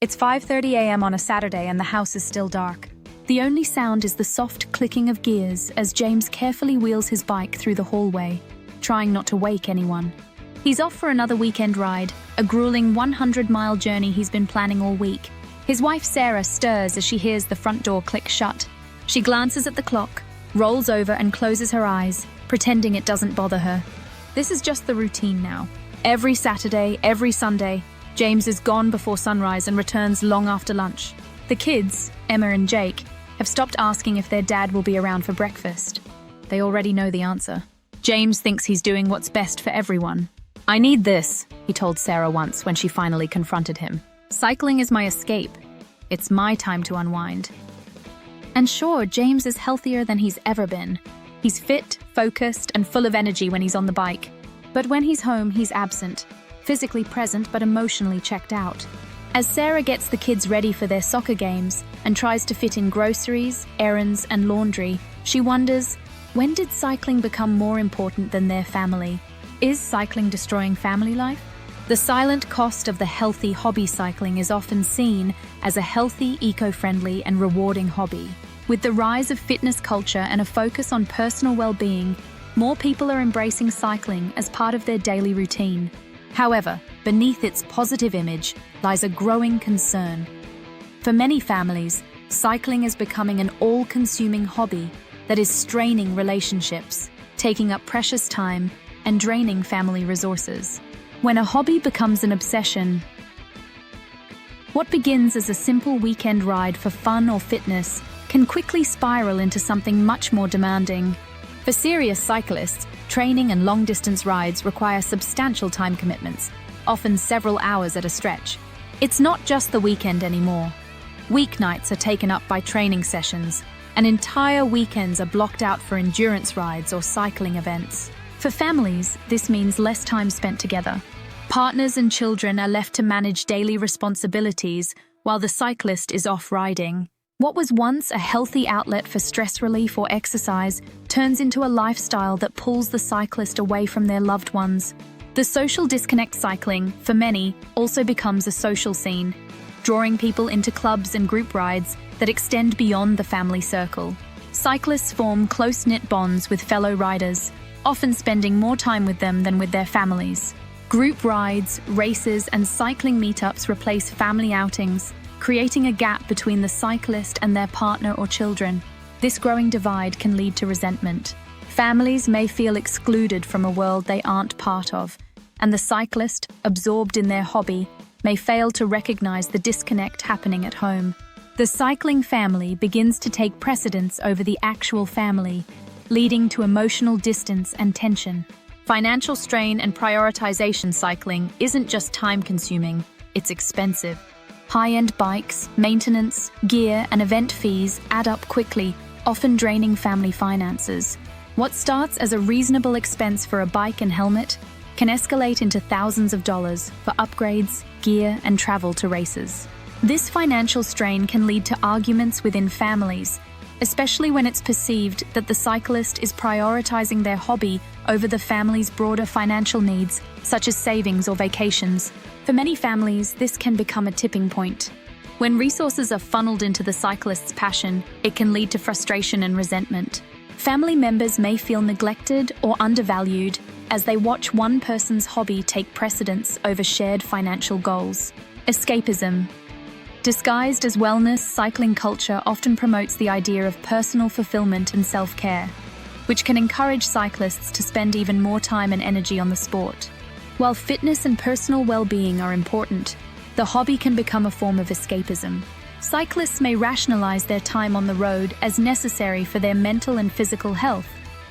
It's 5:30 a.m. on a Saturday and the house is still dark. The only sound is the soft clicking of gears as James carefully wheels his bike through the hallway, trying not to wake anyone. He's off for another weekend ride, a grueling 100-mile journey he's been planning all week. His wife Sarah stirs as she hears the front door click shut. She glances at the clock, rolls over and closes her eyes, pretending it doesn't bother her. This is just the routine now. Every Saturday, every Sunday, James is gone before sunrise and returns long after lunch. The kids, Emma and Jake, have stopped asking if their dad will be around for breakfast. They already know the answer. James thinks he's doing what's best for everyone. "I need this," he told Sarah once when she finally confronted him. "Cycling is my escape. It's my time to unwind." And sure, James is healthier than he's ever been. He's fit, focused, and full of energy when he's on the bike. But when he's home, he's absent. Physically present but emotionally checked out. As Sarah gets the kids ready for their soccer games and tries to fit in groceries, errands, and laundry, she wonders, when did cycling become more important than their family? Is cycling destroying family life? The silent cost of the healthy hobby cycling is often seen as a healthy, eco-friendly, and rewarding hobby. With the rise of fitness culture and a focus on personal well-being, more people are embracing cycling as part of their daily routine. However, beneath its positive image lies a growing concern. For many families, cycling is becoming an all-consuming hobby that is straining relationships, taking up precious time, and draining family resources. When a hobby becomes an obsession, what begins as a simple weekend ride for fun or fitness can quickly spiral into something much more demanding. For serious cyclists, training and long-distance rides require substantial time commitments, often several hours at a stretch. It's not just the weekend anymore. Weeknights are taken up by training sessions, and entire weekends are blocked out for endurance rides or cycling events. For families, this means less time spent together. Partners and children are left to manage daily responsibilities while the cyclist is off riding. What was once a healthy outlet for stress relief or exercise turns into a lifestyle that pulls the cyclist away from their loved ones. The social disconnect cycling, for many, also becomes a social scene, drawing people into clubs and group rides that extend beyond the family circle. Cyclists form close-knit bonds with fellow riders, often spending more time with them than with their families. Group rides, races, and cycling meetups replace family outings, creating a gap between the cyclist and their partner or children. This growing divide can lead to resentment. Families may feel excluded from a world they aren't part of, and the cyclist, absorbed in their hobby, may fail to recognize the disconnect happening at home. The cycling family begins to take precedence over the actual family, leading to emotional distance and tension. Financial strain and prioritization cycling isn't just time-consuming, it's expensive. High-end bikes, maintenance, gear, and event fees add up quickly, often draining family finances. What starts as a reasonable expense for a bike and helmet can escalate into thousands of dollars for upgrades, gear, and travel to races. This financial strain can lead to arguments within families, especially when it's perceived that the cyclist is prioritizing their hobby over the family's broader financial needs, such as savings or vacations. For many families, this can become a tipping point. When resources are funneled into the cyclist's passion, it can lead to frustration and resentment. Family members may feel neglected or undervalued as they watch one person's hobby take precedence over shared financial goals. Escapism. Disguised as wellness, cycling culture often promotes the idea of personal fulfillment and self-care, which can encourage cyclists to spend even more time and energy on the sport. While fitness and personal well-being are important, the hobby can become a form of escapism. Cyclists may rationalize their time on the road as necessary for their mental and physical health,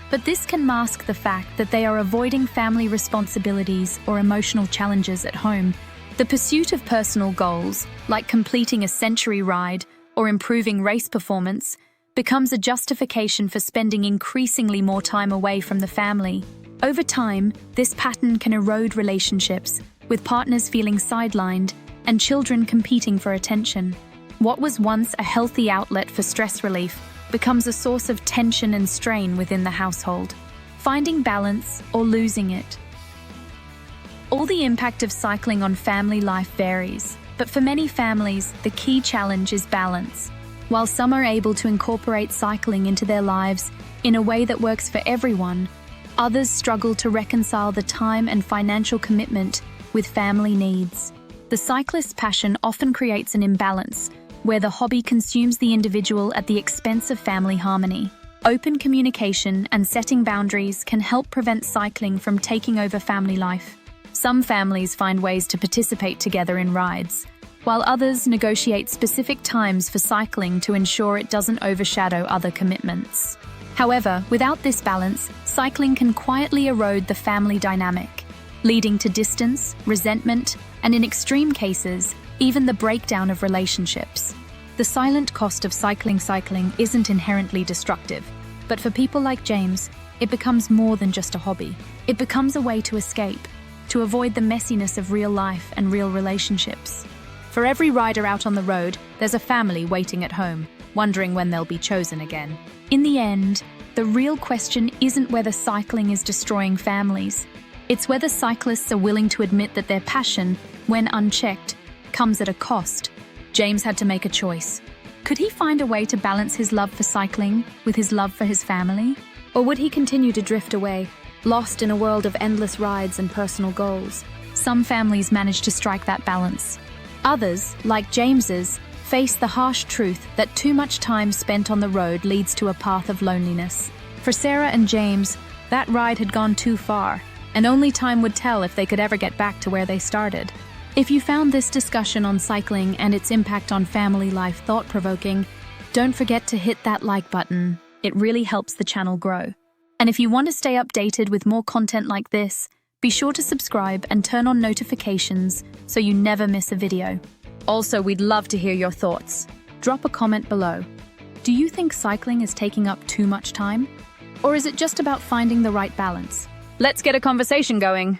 but this can mask the fact that they are avoiding family responsibilities or emotional challenges at home. The pursuit of personal goals, like completing a century ride or improving race performance, becomes a justification for spending increasingly more time away from the family. Over time, this pattern can erode relationships, with partners feeling sidelined and children competing for attention. What was once a healthy outlet for stress relief becomes a source of tension and strain within the household. Finding balance or losing it. All the impact of cycling on family life varies. But for many families, the key challenge is balance. While some are able to incorporate cycling into their lives in a way that works for everyone, others struggle to reconcile the time and financial commitment with family needs. The cyclist's passion often creates an imbalance, where the hobby consumes the individual at the expense of family harmony. Open communication and setting boundaries can help prevent cycling from taking over family life. Some families find ways to participate together in rides, while others negotiate specific times for cycling to ensure it doesn't overshadow other commitments. However, without this balance, cycling can quietly erode the family dynamic, leading to distance, resentment, and in extreme cases, even the breakdown of relationships. The silent cost of cycling isn't inherently destructive, but for people like James, it becomes more than just a hobby. It becomes a way to escape, to avoid the messiness of real life and real relationships. For every rider out on the road, there's a family waiting at home, wondering when they'll be chosen again. In the end, the real question isn't whether cycling is destroying families. It's whether cyclists are willing to admit that their passion, when unchecked, comes at a cost. James had to make a choice. Could he find a way to balance his love for cycling with his love for his family? Or would he continue to drift away, lost in a world of endless rides and personal goals? Some families manage to strike that balance. Others, like James's, face the harsh truth that too much time spent on the road leads to a path of loneliness. For Sarah and James, that ride had gone too far, and only time would tell if they could ever get back to where they started. If you found this discussion on cycling and its impact on family life thought-provoking, don't forget to hit that like button. It really helps the channel grow. And if you want to stay updated with more content like this, be sure to subscribe and turn on notifications so you never miss a video. Also, we'd love to hear your thoughts. Drop a comment below. Do you think cycling is taking up too much time? Or is it just about finding the right balance? Let's get a conversation going.